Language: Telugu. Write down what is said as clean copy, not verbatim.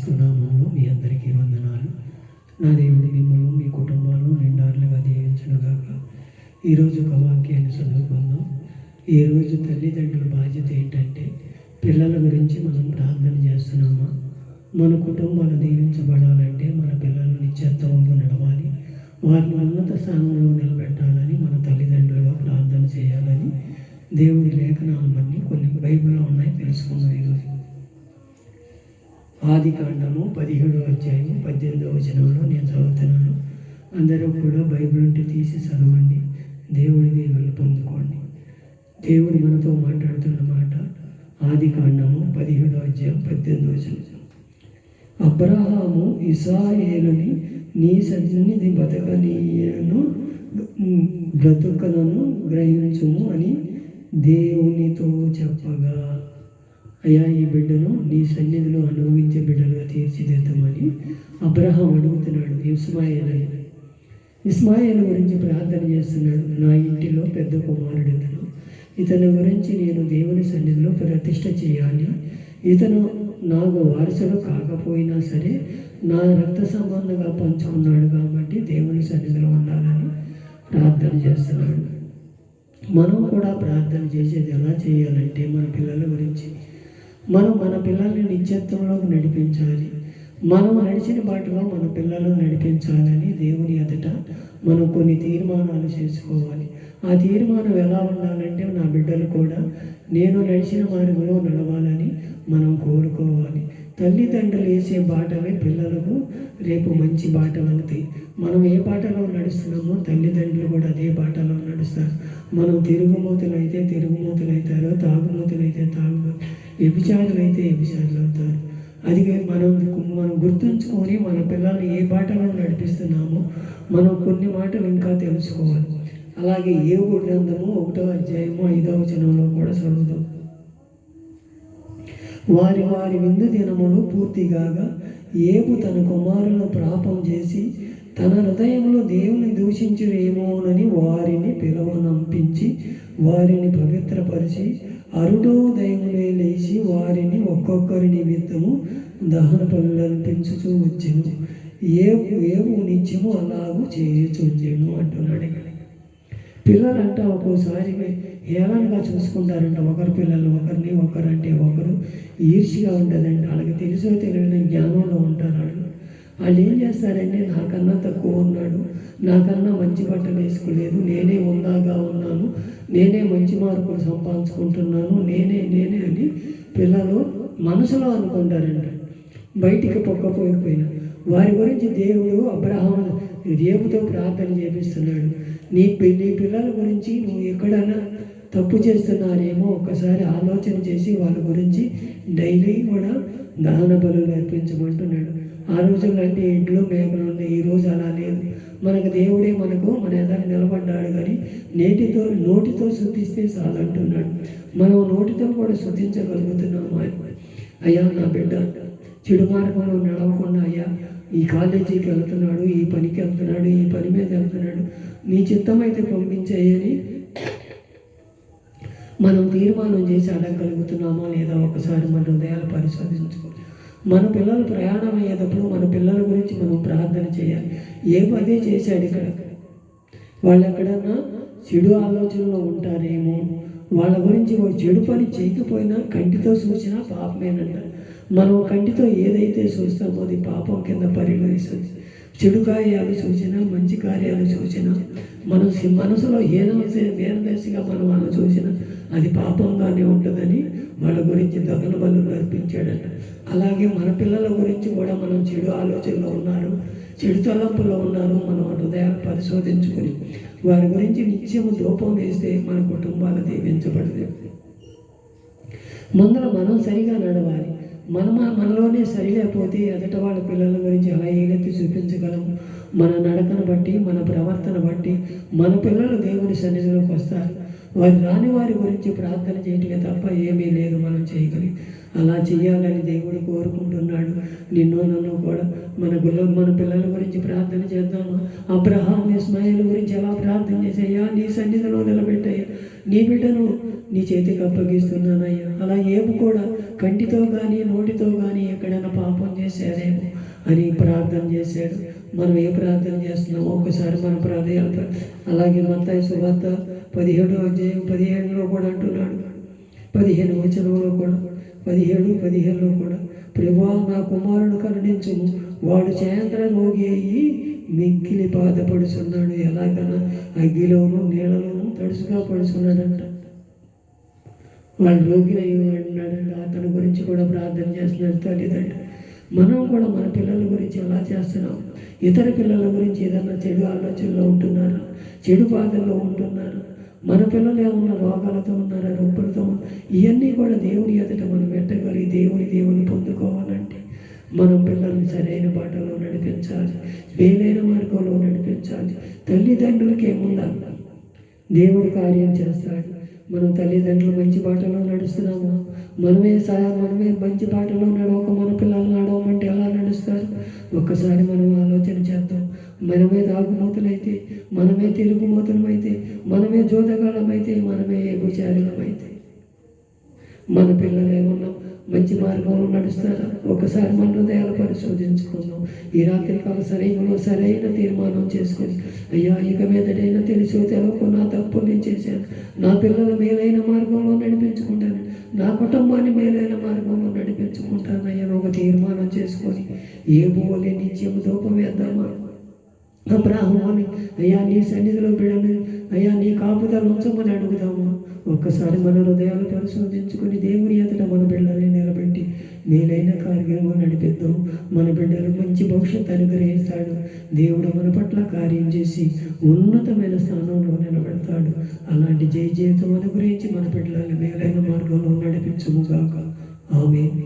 యేసుక్రీస్తు నామములో మీ అందరికీ వందనాలు. నా దేవుడు మిమ్మల్ని మీ కుటుంబాలను నిండారులుగా దీవించునుగాక. ఈరోజు ఒక వాక్యాన్ని చదువుకుందాం. ఈరోజు తల్లిదండ్రుల బాధ్యత ఏంటంటే పిల్లల గురించి మనం ప్రార్థన చేస్తున్నామా? మన కుటుంబాలు దీవించబడాలంటే మన పిల్లలు నిత్యత్వంలో నడవాలి, వారిని ఉన్నత స్థానంలో నిలబెట్టాలని మన తల్లిదండ్రులుగా ప్రార్థన చేయాలని దేవుడి లేఖనాలన్నీ కొన్ని బైబిల్లో ఉన్నాయి, తెలుసుకుందాం. ఈరోజు ఆదికాండము 17వ అధ్యాయం 18వ వచనంలో నేను చదువుతున్నాను. అందరూ కూడా బైబిల్ ఉంటే తీసి చదవండి, దేవుడి దీవెనలు పొందుకోండి. దేవుడు మనతో మాట్లాడుతున్న మాట ఆదికాండము 17వ అధ్యాయం 18వ వచనం. అబ్రహాము ఇశ్రాయేలుని నీ సన్నిధి బ్రతుకలను గ్రహించుము అని దేవునితో చెప్పగా, అయ్యా ఈ బిడ్డను నీ సన్నిధిలో అనుభవించే బిడ్డలుగా తీర్చిదిద్దమని అబ్రహాం అడుగుతున్నాడు. ఇస్మాయిల్ గురించి ప్రార్థన చేస్తున్నాడు. నా ఇంటిలో పెద్ద కుమారుడు ఇతని గురించి నేను దేవుని సన్నిధిలో ప్రతిష్ఠ చేయాలి. ఇతను నాకు వారసుడు కాకపోయినా సరే నా రక్త సంబంధంగా పంచుకున్నాడు కాబట్టి దేవుని సన్నిధిలో ఉండాలని ప్రార్థన చేస్తున్నాడు. మనం కూడా ప్రార్థన చేసేది ఎలా చేయాలంటే మన పిల్లల గురించి మనం మన పిల్లల్ని నిత్యత్వంలోకి నడిపించాలి. మనం నడిచిన బాటలో మన పిల్లలను నడిపించాలని దేవుని ఎదుట మనం కొన్ని తీర్మానాలు చేసుకోవాలి. ఆ తీర్మానం ఎలా ఉండాలంటే నా బిడ్డలు కూడా నేను నడిచిన మార్గంలో నడవాలని మనం కోరుకోవాలి. తల్లిదండ్రులు వేసే బాటలే పిల్లలకు రేపు మంచి బాటలు అవుతాయి. మనం ఏ బాటలో నడుస్తున్నామో తల్లిదండ్రులు కూడా అదే బాటలో నడుస్తారు. మనం తిరుగుమూతులు అయితే తిరుగుమూతులు అవుతారు, తాగుమూతులు అయితే వ్యభిచారులు అయితే వ్యభిచారులు అవుతారు. అది మనం గుర్తుంచుకొని మన పిల్లల్ని ఏ బాటలో నడిపిస్తున్నామో మనం కొన్ని మాటలు ఇంకా తెలుసుకోవాలి. అలాగే యోబు గ్రంథము 1వ అధ్యాయము 5వ వచనంలో కూడా చదువుదాం. వారి విందు దినములు పూర్తిగాగా యోబు తన కుమారులను పాపం చేసి తన హృదయంలో దేవుని దూషించురేమోనని వారిని పిలవనంపించి వారిని పవిత్రపరిచి అరుణోదయములే లేచి వారిని ఒక్కొక్కరి నిమిత్తము దహన పనులను పెంచుతూ వచ్చెను. యోబు నిత్యము అలాగూ చేయుచుండెను అంటున్నాడు. పిల్లలంట ఒక్కోసారి హేళనగా చూసుకుంటారంట. ఒకరి పిల్లలు ఒకరంటే ఒకరు ఈర్ష్యగా ఉంటుందంట. వాళ్ళకి తెలుసో తెలియని జ్ఞానంలో ఉంటారు. వాళ్ళు ఏం చేస్తారంటే నాకన్నా తక్కువ ఉన్నాడు, నాకన్నా మంచి బట్టలు వేసుకోలేదు, నేనే ఉందాగా ఉన్నాను, నేనే మంచి మార్కులు సంపాదించుకుంటున్నాను, నేనే అని పిల్లలు మనసులో అనుకుంటారంట, బయటికి పొక్కపోయిపోయినా. వారి గురించి దేవుడు అబ్రహాము రేపుతో ప్రార్థన చేపిస్తున్నాడు. నీ పిల్లల గురించి నువ్వు ఎక్కడైనా తప్పు చేస్తున్నారేమో ఒక్కసారి ఆలోచన చేసి వాళ్ళ గురించి డైలీ కూడా దహన బలులు అర్పించమంటున్నాడు. ఆ రోజుల్లో అంటే ఇంట్లో మేకలు ఉన్నాయి, ఈరోజు అలా లేదు. మనకు దేవుడే మన ఎదురు నిలబడ్డాడు. కానీ నోటితో శుద్ధిస్తే చాలంటున్నాడు. మనం నోటితో కూడా శుద్ధించగలుగుతున్నాము. అయ్యా నా బిడ్డ చెడు మార్గంలో నడవకుండా, అయ్యా ఈ కాలేజీకి వెళ్తున్నాడు, ఈ పనికి వెళ్తున్నాడు, ఈ పని మీద వెళ్తున్నాడు, నీ చిత్తమైతే పంపించేయని మనం తీర్మానం చేసి అడగగలుగుతున్నామా లేదా ఒకసారి మన హృదయాలు పరిశోధించుకో. మన పిల్లలు ప్రయాణం అయ్యేటప్పుడు మన పిల్లల గురించి మనం ప్రార్థన చేయాలి. ఏ పదే చేశాడు ఇక్కడ, వాళ్ళు ఎక్కడన్నా చెడు ఆలోచనలో ఉంటారేమో, వాళ్ళ గురించి చెడు పని చేయకపోయినా కంటితో చూసినా పాపమేనంట. మనం కంటితో ఏదైతే చూస్తామో అది పాపం కింద పరిగణిస్తుంది. చెడు కార్యాలు చూసినా మంచి కార్యాలు చూసినా మనం మనసులో వేరదర్శిగా మనం వాళ్ళని చూసినా అది పాపంగానే ఉంటుందని వాళ్ళ గురించి దహన బలులు అర్పించాడట. అలాగే మన పిల్లల గురించి కూడా మనం చెడు ఆలోచనలో ఉన్నారు, చెడు తలంపులో ఉన్నారు, మనం హృదయాలు పరిశోధించుకొని వారి గురించి నిత్యము ధూపం వేస్తే మన కుటుంబాలు దీవించబడతాయి. ముందర మనం సరిగా నడవాలి. మనలోనే సరిలేకపోతే ఎదుట వాళ్ళ పిల్లల గురించి ఎలా ఏలెత్తి చూపించగలము? మన నడకను బట్టి, మన ప్రవర్తన బట్టి మన పిల్లలు దేవుని సన్నిధిలోకి వస్తారు. రాని వారి గురించి ప్రార్థన చేయటమే తప్ప ఏమీ లేదు మనం చేయగలి. అలా చేయాలని దేవుడు కోరుకుంటున్నాడు. నన్ను కూడా మన పిల్లల గురించి ప్రార్థన చేద్దామా? అబ్రహాం ఇస్మాయిల్ గురించి ఎలా ప్రార్థన చేసయ్యా, నీ సన్నిధిలో నిలబెట్టయ్యా, నీ బిడ్డను నీ చేతికి అప్పగిస్తున్నానయ్యా. అలా ఏమి కూడా కంటితో కానీ నోటితో కానీ ఎక్కడైనా పాపం చేశారే అని ప్రార్థన చేశాడు. మనం ఏ ప్రార్థన చేస్తున్నామో ఒకసారి మన ప్రార్థన. అలాగే మత్తయి సువార్త 17వ అధ్యాయం 17లో కూడా అంటున్నాడు, 15వ వచనంలో కూడా 17:15లో కూడా, ప్రభువా నా కుమారుడు కరుణించుము, వాడు చేయంత్ర రోగి అయ్యి మిక్కిలి బాధపడుతున్నాడు. ఎలాగన్నా అగ్గిలోనూ నీళ్ళలోనూ తడుసుగా పడుతున్నాడంట. వాడు రోగిని అయ్యి ఉన్నాడంట. అతని గురించి కూడా ప్రార్థన చేస్తున్నాడు తల్లిదండ్రులు. మనం కూడా మన పిల్లల గురించి ఎలా చేస్తున్నాం? ఇతర పిల్లల గురించి ఏదన్నా చెడు ఆలోచనలో ఉంటున్నారా? చెడు బాధల్లో ఉంటున్నారా? మన పిల్లలు ఏమన్నా రోగాలతో ఉన్నారా? రొప్పులతో ఉన్నారా? ఇవన్నీ కూడా దేవుని ఎదుట మనం పెట్టగలిగి దేవుని పొందుకోవాలంటే మనం పిల్లల్ని సరైన బాటలో నడిపించాలి, మేలైన మార్గంలో నడిపించాలి. తల్లిదండ్రులకి ఏముండాలి? దేవుడు కార్యం చేస్తాడు. మనం తల్లిదండ్రులు మంచి బాటలో నడుస్తున్నాము. మనమే మంచి బాటలో నడవక మన పిల్లలు నడవమంటే ఎలా నడుస్తారు? ఒక్కసారి మనం ఆలోచన చేద్దాం. మనమే తాగుమూతలైతే, మనమే తిరుగుమూతలమైతే, మనమే జోదగాళ్ళమైతే, మనమే వ్యభిచారులమైతే మన పిల్లలు ఏమన్నా మంచి మార్గంలో నడుస్తారా? ఒకసారి మన హృదయాలు పరిశోధించుకుందాం. ఈ రాత్రికాల సరైన తీర్మానం చేసుకొని, అయ్యా ఇక మీదటైనా తెలుసు తెలవకు నా తప్పులు నేను చేశాను, నా పిల్లలు మేలైన మార్గంలో నడిపించుకుంటాను, నా కుటుంబాన్ని మేలైన మార్గంలో నడిపించుకుంటాను అయ్యా ఒక తీర్మానం చేసుకొని ఏబోలే నిత్యము ధూపం వేద్దామా? అబ్రాహ్మణి అయ్యా నీ సన్నిధిలో బిడను అయ్యా నీ కాపుదల ఉంచమని అడుగుదామా? ఒక్కసారి మన హృదయాలు పరిశోధించుకొని దేవుని ఎదుట మన బిడ్డల్ని నిలబెట్టి మేలైన కార్యక్రమం నడిపిద్దాం. మన బిడ్డలకు మంచి భవిష్యత్తు అనుగ్రహిస్తాడు. దేవుడు మన పట్ల కార్యం చేసి ఉన్నతమైన స్థానంలో నిలబెడతాడు. అలాంటి జయ జీవితం అనుగ్రహించి మన బిడ్డల్ని మేలైన మార్గంలో నడిపించుగాక. ఆమేన్.